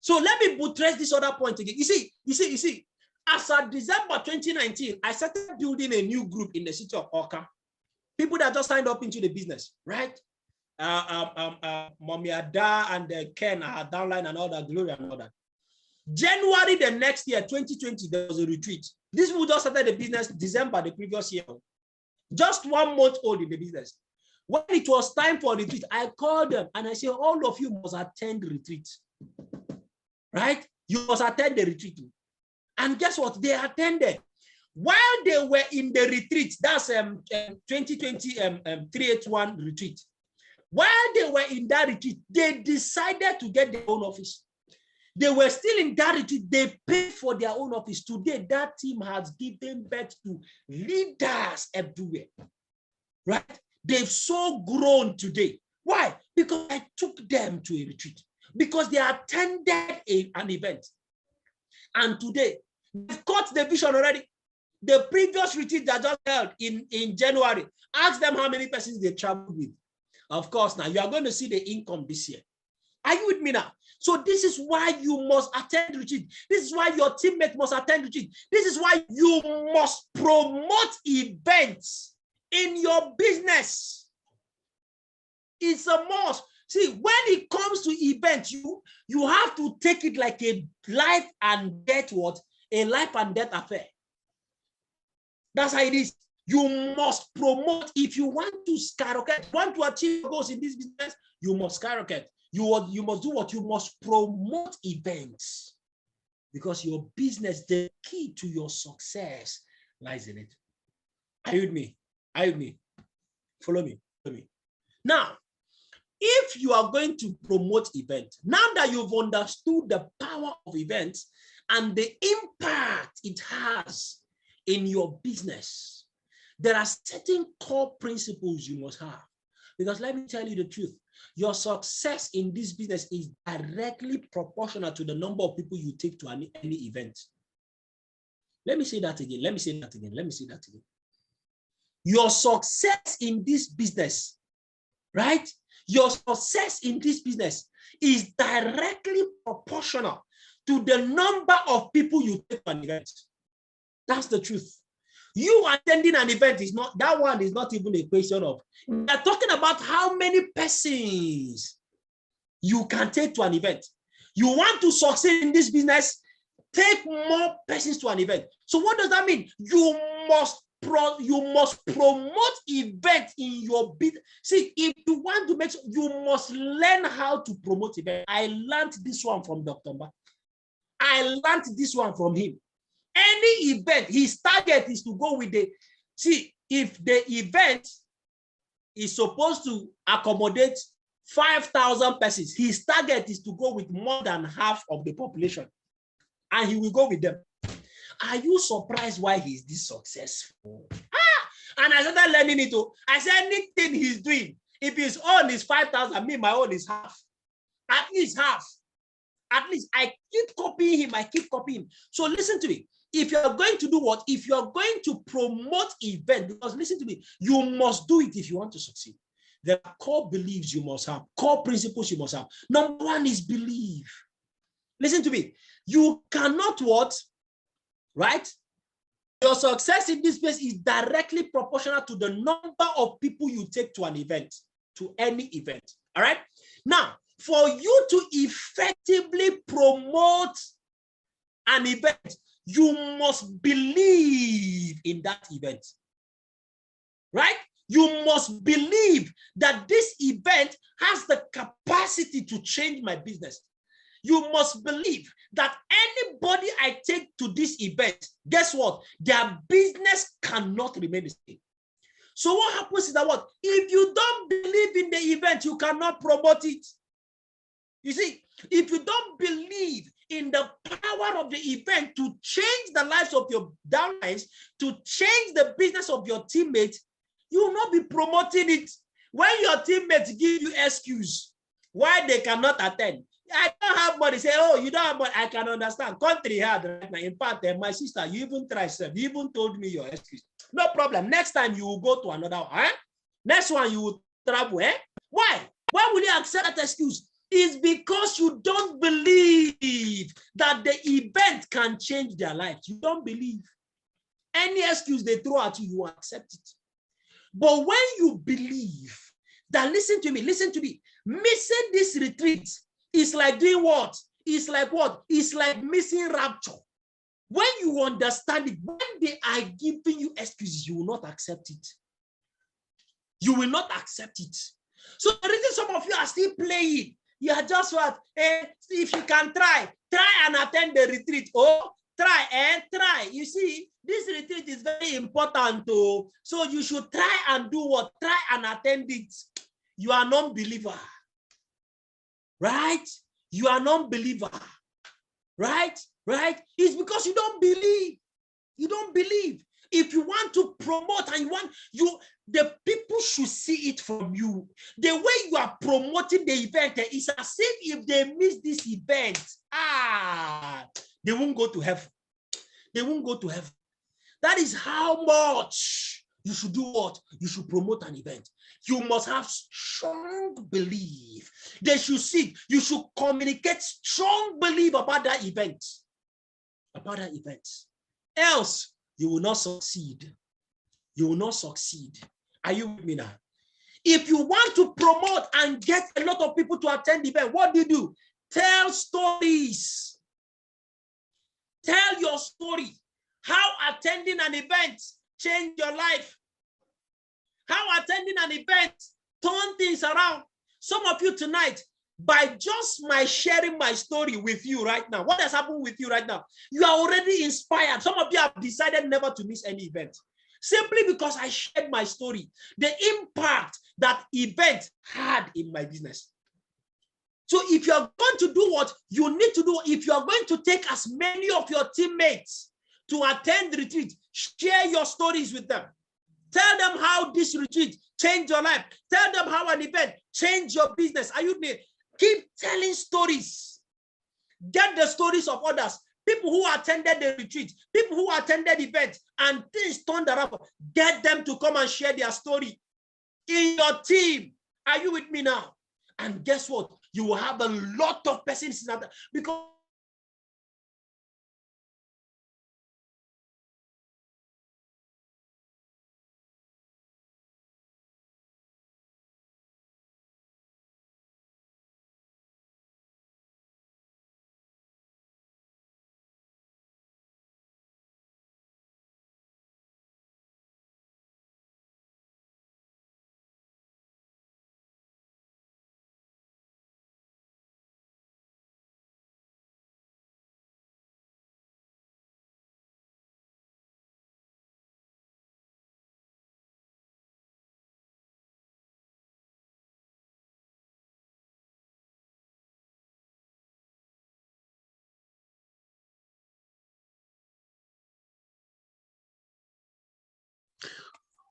So let me buttress this other point again. You see, as of December 2019, I started building a new group in the city of Awka. People that just signed up into the business, right? Mommy Ada and Ken are downline and all that, Gloria and all that. January the next year, 2020, there was a retreat. These people just started the business December the previous year. Just 1 month old in the business. When it was time for retreat, I called them and I said, all of you must attend retreat. Right? You must attend the retreat. And guess what? They attended. While they were in the retreat, that's 2020 381 retreat. While they were in that retreat, they decided to get their own office. They were still in that retreat. They paid for their own office. Today, that team has given birth to leaders everywhere. Right? They've so grown today. Why? Because I took them to a retreat. Because they attended an event. And today, they've caught the vision already. The previous retreat that just held in January, ask them how many persons they traveled with. Of course, now you are going to see the income this year. Are you with me now? So this is why you must attend retreat. This is why your teammate must attend retreat. This is why you must promote events in your business. It's a must. See, when it comes to events, you have to take it like a life and death what? A life and death affair. That's how it is. You must promote. If you want to skyrocket, want to achieve goals in this business, you must skyrocket. You must do what? You must promote events. Because your business, the key to your success lies in it. Are you with me? Are you with me? Follow me. Follow me. Now, if you are going to promote events, now that you've understood the power of events and the impact it has in your business, there are certain core principles you must have. Because let me tell you the truth, your success in this business is directly proportional to the number of people you take to any event. Let me say that again. Let me say that again. Let me say that again. Your success in this business, right? Your success in this business is directly proportional to the number of people you take to an event. That's the truth. You attending an event is not, that one is not even a question of, they're talking about how many persons you can take to an event. You want to succeed in this business, take more persons to an event. So what does that mean? You must promote events in your business. See, if you want to make sure, you must learn how to promote events. I learned this one from Dr. Mba. I learned this one from him. Any event, his target is to go with the, see, if the event is supposed to accommodate 5,000 persons, his target is to go with more than half of the population, and he will go with them. Are you surprised why he's this successful? And I started learning it. I said, anything he's doing, if his own is 5,000, me, my own is half. At least half. At least I keep copying him. I keep copying him. So listen to me. If you're going to do what? If you're going to promote event, because listen to me, you must do it if you want to succeed. There are core beliefs you must have, core principles you must have. Number one is belief. Listen to me. You cannot what? Right? Your success in this space is directly proportional to the number of people you take to an event, to any event. All right? Now, for you to effectively promote an event, you must believe in that event. Right? You must believe that this event has the capacity to change my business. You must believe that anybody I take to this event, guess what? Their business cannot remain the same. So what happens is that what? If you don't believe in the event, you cannot promote it. You see, if you don't believe in the power of the event to change the lives of your downlines, to change the business of your teammates, you will not be promoting it. When your teammates give you excuse why they cannot attend, I don't have money. Say, oh, you don't have money. I can understand. Country hard right now. In fact, my sister, you even tried, you even told me your excuse. No problem. Next time you will go to another one. Eh? Next one you will travel. Eh? Why? Why will you accept that excuse? It's because you don't believe that the event can change their lives. You don't believe. Any excuse they throw at you, you accept it. But when you believe that, listen to me, missing this retreat is like doing what? It's like what? It's like missing rapture. When you understand it, when they are giving you excuses, you will not accept it. You will not accept it. So the reason some of you are still playing, you are just what? If you can try and attend the retreat. Oh, try. You see, this retreat is very important too. So you should try and do what? Try and attend it. You are non-believer. Right? You are non-believer. Right? It's because you don't believe. You don't believe. If you want to promote and the people should see it from you. The way you are promoting the event is as if they miss this event, they won't go to heaven. They won't go to heaven. That is how much you should do what? You should promote an event. You must have strong belief. They should see. You should communicate strong belief about that event. Else, you will not succeed. You will not succeed. Are you with me now? If you want to promote and get a lot of people to attend the event, what do? Tell stories. Tell your story. How attending an event changed your life. How attending an event turned things around. Some of you tonight, by just my sharing my story with you right now, what has happened with you right now? You are already inspired. Some of you have decided never to miss any event. Simply because I shared my story, the impact that event had in my business. So if you are going to do what you need to do, if you are going to take as many of your teammates to attend the retreat, share your stories with them. Tell them how this retreat changed your life. Tell them how an event changed your business. Are you me? Keep telling stories. Get the stories of others. People who attended the retreat, people who attended the event, and things turned around. Get them to come and share their story in your team. Are you with me now? And guess what? You will have a lot of persons in that, because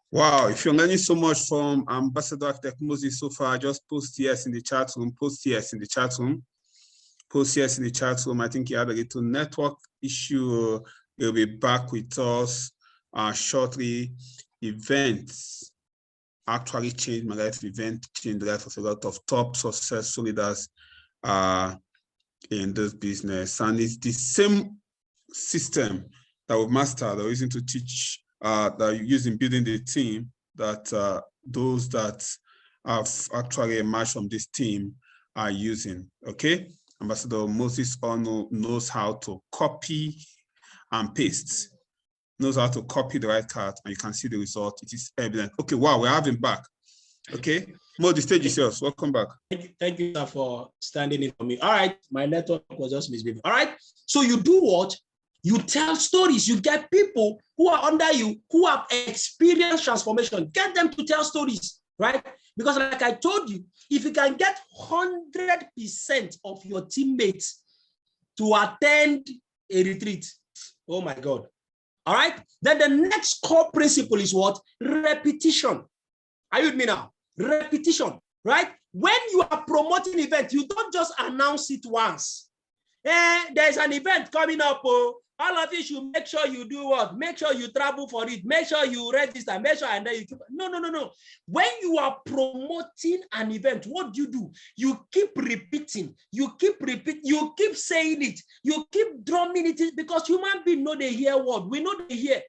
Wow, if you're learning so much from Ambassador Architect Moses so far, just post yes in the chat room, post yes in the chat room, post yes in the chat room. I think he had a little network issue. He'll be back with us shortly. Events actually changed my life. Event changed the life of a lot of top successful leaders in this business. And it's the same system that we've mastered or using to teach, that you use in building the team, that those that have actually emerged from this team are using, okay? Ambassador Moses Ono knows how to copy and paste, knows how to copy the right card, and you can see the result. It is evident. Okay, wow, we're having back. Okay, Mo, the stage is yours. Welcome back. Thank you, sir, for standing in for me. All right, my network was just misbehaving. All right, so you do what? You tell stories. You get people who are under you, who have experienced transformation. Get them to tell stories, right? Because like I told you, if you can get 100% of your teammates to attend a retreat, oh my God. All right, then the next core principle is what? Repetition. Are you with me now? Repetition, right? When you are promoting event, you don't just announce it once. There's an event coming up. Oh, all of you should make sure you do what? Make sure you travel for it. Make sure you register. Make sure, and then you keep. No. When you are promoting an event, what do? You keep repeating. You keep repeating. You keep saying it. You keep drumming it, because human beings know they hear what. We know they hear.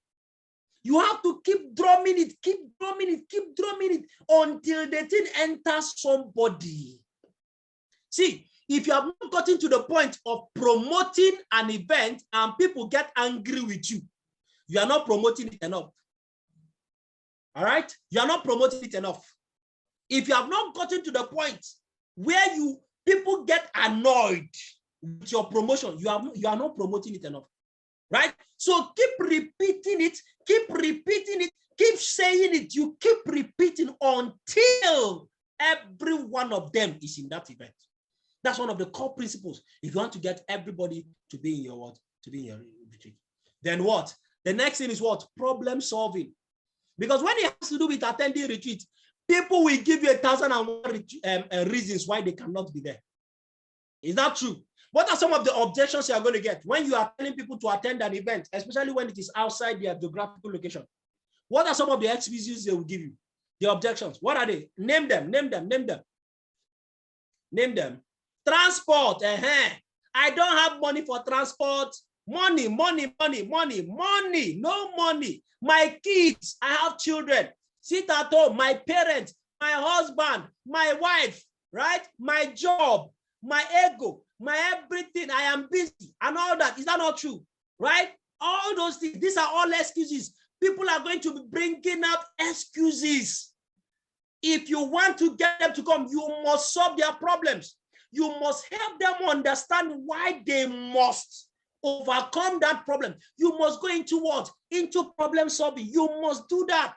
You have to keep drumming it, keep drumming it, keep drumming it until the thing enters somebody. See, if you have not gotten to the point of promoting an event and people get angry with you, you are not promoting it enough. All right? You are not promoting it enough. If you have not gotten to the point where people get annoyed with your promotion, you are not promoting it enough. Right? So keep repeating it, keep saying it. You keep repeating until every one of them is in that event. That's one of the core principles. If you want to get everybody to be in your retreat. Then what? The next thing is what? Problem solving. Because when it has to do with attending retreat, people will give you 1,001 reasons why they cannot be there. Is that true? What are some of the objections you are going to get when you are telling people to attend an event, especially when it is outside their geographical location? What are some of the excuses they will give you? The objections. What are they? Name them. Transport. I don't have money for transport. Money. No money. My kids, I have children. Sit at home. My parents, my husband, my wife, right? My job, my ego, my everything. I am busy and all that. Is that not true? Right? All those things. These are all excuses. People are going to be bringing up excuses. If you want to get them to come, you must solve their problems. You must help them understand why they must overcome that problem. You must go into what? Into problem solving. You must do that.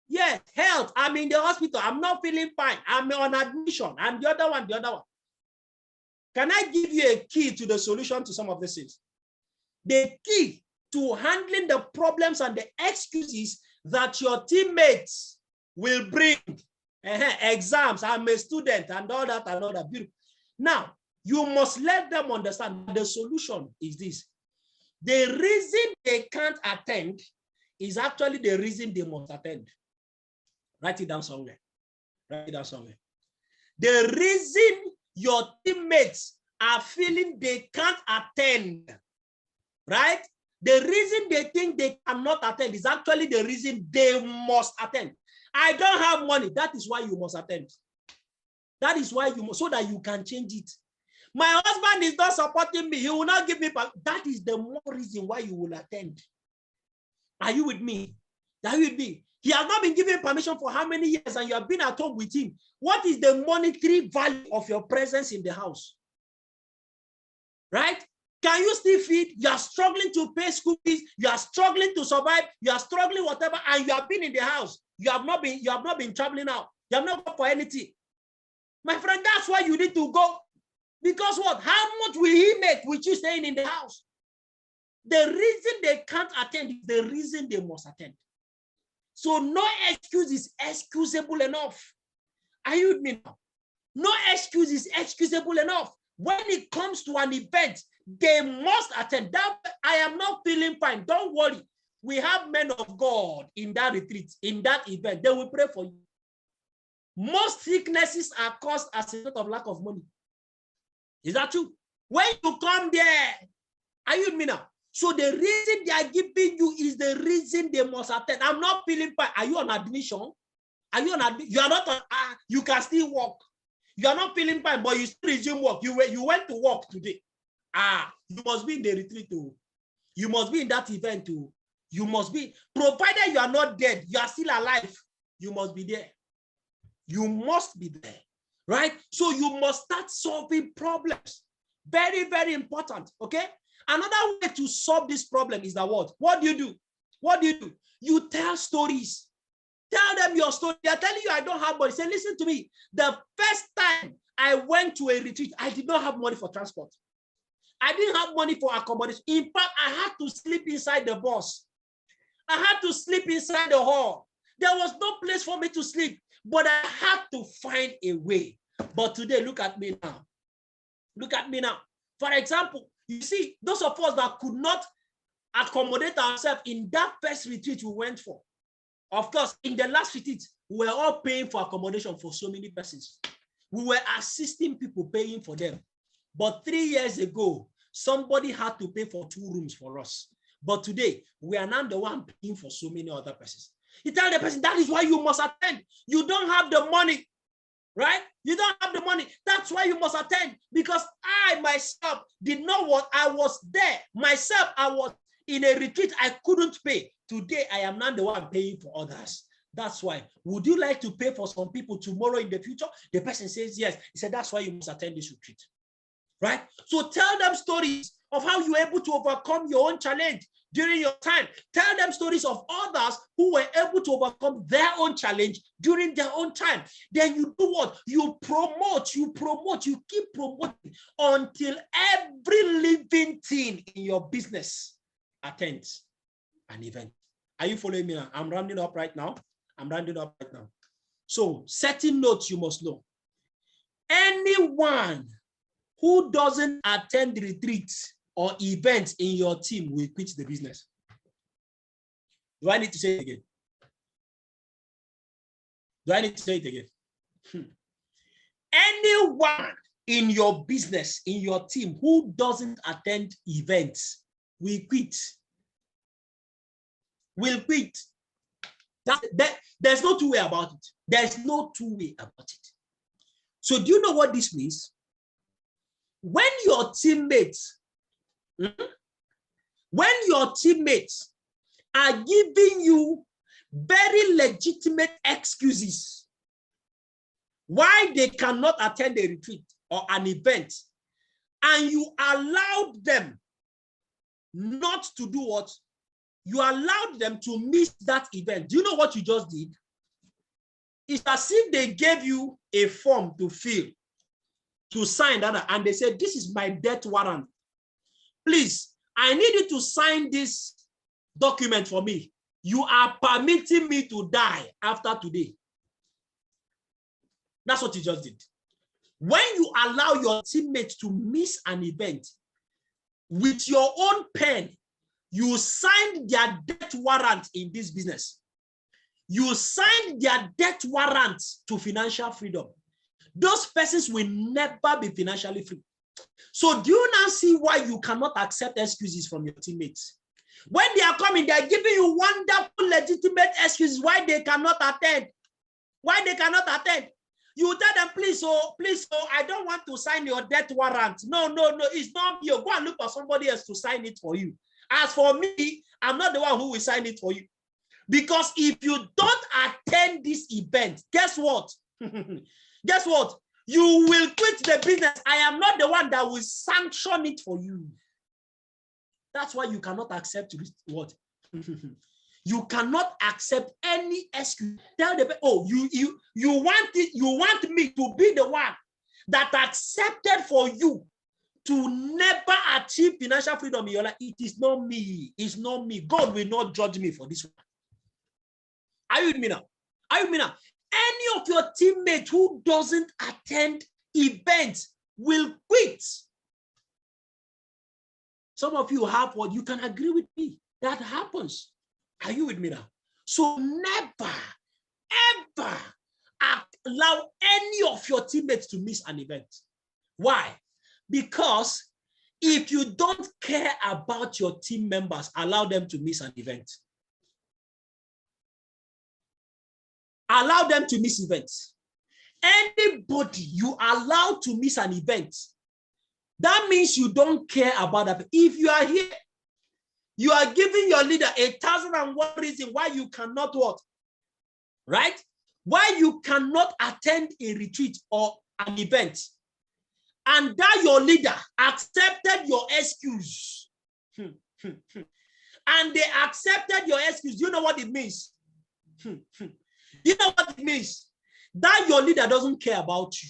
Yes, health. I'm in the hospital. I'm not feeling fine. I'm on admission. And the other one. Can I give you a key to the solution to some of these things? The key to handling the problems and the excuses that your teammates will bring. Exams, I'm a student, and all that. Beautiful. Now, you must let them understand the solution is this. The reason they can't attend is actually the reason they must attend. Write it down somewhere. The reason your teammates are feeling they can't attend, right? The reason they think they cannot attend is actually the reason they must attend. I don't have money. That is why you must attend. That is why you must, so that you can change it. My husband is not supporting me. He will not give me. That is the more reason why you will attend. Are you with me? He has not been given permission for how many years, and you have been at home with him. What is the monetary value of your presence in the house? Right? Can you still feed? You are struggling to pay school fees. You are struggling to survive. You are struggling whatever, and you have been in the house. You have not been traveling out. You have not gone for anything. My friend, that's why you need to go. Because what? How much will he make with you staying in the house? The reason they can't attend is the reason they must attend. So no excuse is excusable enough. Are you with me now? No excuse is excusable enough. When it comes to an event, they must attend. That I am not feeling fine. Don't worry. We have men of God in that retreat, in that event. They will pray for you. Most sicknesses are caused as a result of lack of money. Is that true? When you come there, are you with me now? So the reason they are giving you is the reason they must attend. I'm not feeling fine. Are you on admission? Are you on admission? You are not on, you can still walk. You are not feeling fine, but you still resume work. You went to work today. You must be in the retreat too. You must be in that event too. You must be, provided you are not dead, you are still alive, you must be there. You must be there, right? So you must start solving problems. Very, very important, okay? Another way to solve this problem is that what? What do you do? What do you do? You tell stories. Tell them your story. They're telling you, I don't have money. Say, listen to me. The first time I went to a retreat, I did not have money for transport. I didn't have money for accommodation. In fact, I had to sleep inside the bus. I had to sleep inside the hall. There was no place for me to sleep, but I had to find a way. But today, look at me now. Look at me now. For example, you see, those of us that could not accommodate ourselves in that first retreat we went for. Of course, in the last retreat, we were all paying for accommodation for so many persons. We were assisting people, paying for them. But 3 years ago, somebody had to pay for 2 rooms for us. But today, we are now the one paying for so many other persons. You tell the person, that is why you must attend. You don't have the money, right? You don't have the money. That's why you must attend. Because I myself did not want, I was there. Myself, I was in a retreat. I couldn't pay. Today, I am not the one paying for others. That's why. Would you like to pay for some people tomorrow in the future? The person says yes. He said, that's why you must attend this retreat. Right? So tell them stories of how you were able to overcome your own challenge during your time. Tell them stories of others who were able to overcome their own challenge during their own time. Then you do what? You promote, you keep promoting until every living thing in your business attends an event. Are you following me now? I'm rounding up right now. So certain notes you must know. Anyone who doesn't attend retreats or events in your team will quit the business. Do I need to say it again? Anyone in your business, in your team, who doesn't attend events will quit. There's no two way about it. There's no two way about it. So do you know what this means? When your teammates are giving you very legitimate excuses why they cannot attend a retreat or an event, and you allowed them not to do what? You allowed them to miss that event. Do you know what you just did? It's as if they gave you a form to fill, to sign that, and they said, this is my death warrant. Please, I need you to sign this document for me. You are permitting me to die after today. That's what you just did. When you allow your teammates to miss an event, with your own pen, you signed their death warrant in this business. You signed their death warrant to financial freedom. Those persons will never be financially free. So do you now see why you cannot accept excuses from your teammates? When they are coming, they are giving you wonderful, legitimate excuses why they cannot attend. You tell them, please, I don't want to sign your death warrant. No, it's not you. Go and look for somebody else to sign it for you. As for me, I'm not the one who will sign it for you. Because if you don't attend this event, guess what? Guess what? You will quit the business. I am not the one that will sanction it for you. That's why you cannot accept what? You cannot accept any excuse. Tell them, oh, you want me to be the one that accepted for you to never achieve financial freedom in your life. It is not me. It's not me. God will not judge me for this one. Are you with me now? Are you with me now? Any of your teammates who doesn't attend events will quit. Some of you have what you can agree with me. That happens. Are you with me now? So never, ever allow any of your teammates to miss an event. Why? Because if you don't care about your team members, allow them to miss an event. Allow them to miss events. Anybody you allow to miss an event, that means you don't care about that. If you are here, you are giving your leader 1,001 reasons why you cannot what? Right? Why you cannot attend a retreat or an event. And that your leader accepted your excuse. And they accepted your excuse. You know what it means? You know what it means? That your leader doesn't care about you.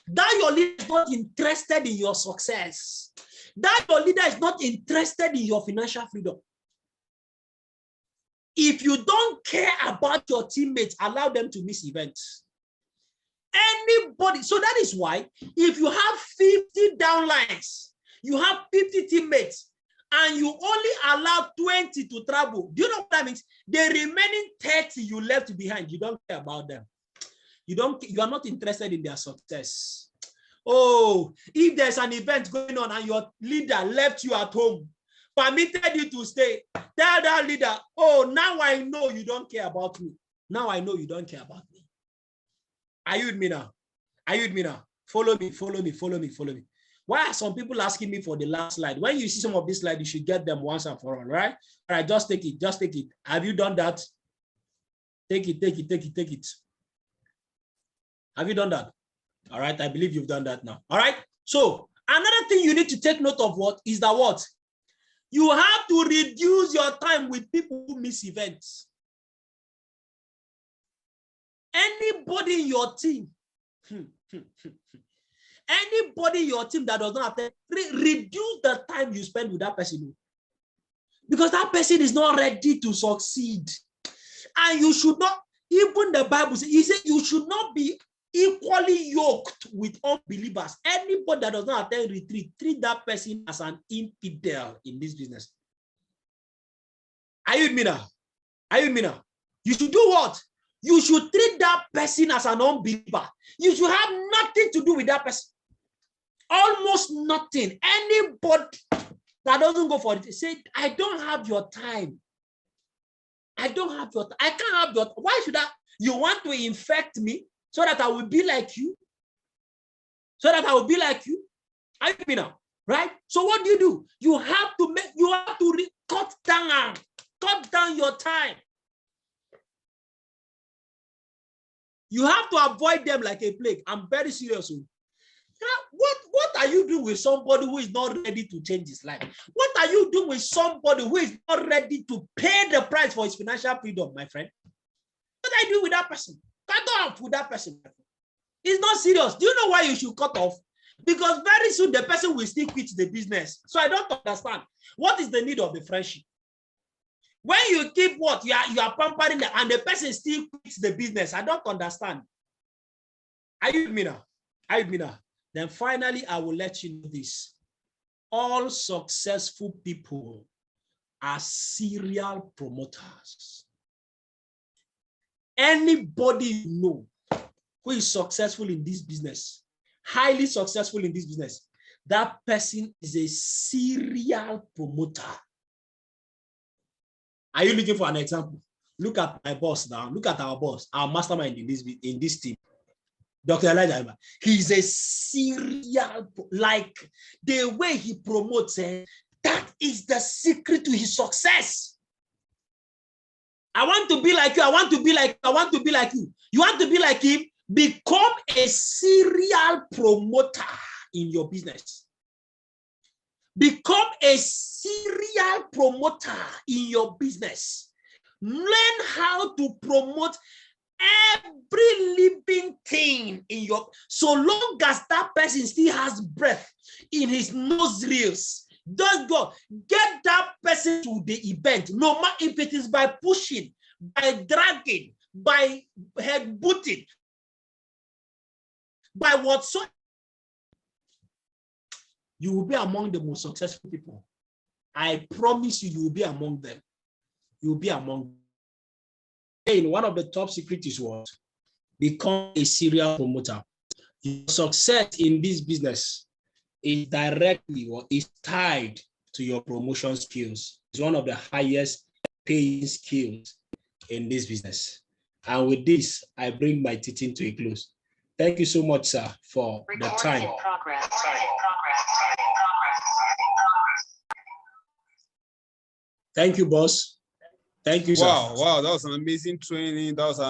That your leader is not interested in your success. That your leader is not interested in your financial freedom. If you don't care about your teammates, allow them to miss events. Anybody, so that is why if you have 50 downlines, you have 50 teammates, and you only allow 20 to travel, do you know what that means? The remaining 30 you left behind, you don't care about them. You are not interested in their success. Oh, if there's an event going on and your leader left you at home, permitted you to stay, tell that leader, oh, now I know you don't care about me. Now I know you don't care about me. Are you with me now? Are you with me now? Follow me, follow me, follow me, follow me. Why are some people asking me for the last slide? When you see some of these slides, you should get them once and for all, right? All right, just take it, just take it. Have you done that? Take it, take it, take it, take it. Have you done that? All right, I believe you've done that now. All right, so another thing you need to take note of what is that what? You have to reduce your time with people who miss events. Anybody in your team, anybody in your team that does not attend, reduce the time you spend with that person. Because that person is not ready to succeed. And you should not, even the Bible says, he said you should not be equally yoked with unbelievers. Anybody that does not attend retreat, treat that person as an infidel in this business. Are you with me now? Are you with me now? You should do what? You should treat that person as an unbeliever. You should have nothing to do with that person. Almost nothing. Anybody that doesn't go for it, say, I don't have your time. I don't have your time. I can't have your time. Why should I? You want to infect me so that I will be like you? So that I will be like you? Are you with me now? Right? So what do? You have to make, you have to cut down your time. You have to avoid them like a plague. I'm very serious. What are you doing with somebody who is not ready to change his life? What are you doing with somebody who is not ready to pay the price for his financial freedom, my friend? What are you doing with that person? Cut off with that person. It's not serious. Do you know why you should cut off? Because very soon the person will still quit the business. So I don't understand. What is the need of the friendship? When you keep what? You are pampering them and the person still quits the business. I don't understand. Are you with me now? Are you with me now? Then finally, I will let you know this. All successful people are serial promoters. Anybody you know who is successful in this business, highly successful in this business, that person is a serial promoter. Are you looking for an example? Look at my boss now. Look at our boss, our mastermind in this team. Dr. Elijah, he's a serial, like the way he promotes, that is the secret to his success. I want to be like you. I want to be like, I want to be like you. You want to be like him? Become a serial promoter in your business. Become a serial promoter in your business. Learn how to promote every living thing in your, so long as that person still has breath in his nostrils. Just go get that person to the event, no matter if it is by pushing, by dragging, by head booting, by whatsoever, you will be among the most successful people. I promise you, you will be among them. You will be among them. One of the top secrets was become a serial promoter. Your success in this business is directly or is tied to your promotion skills. It's one of the highest paying skills in this business. And with this, I bring my teaching to a close. Thank you so much, sir, for the time. Thank you, boss. Thank you, sir. Wow, that was an amazing training. That was an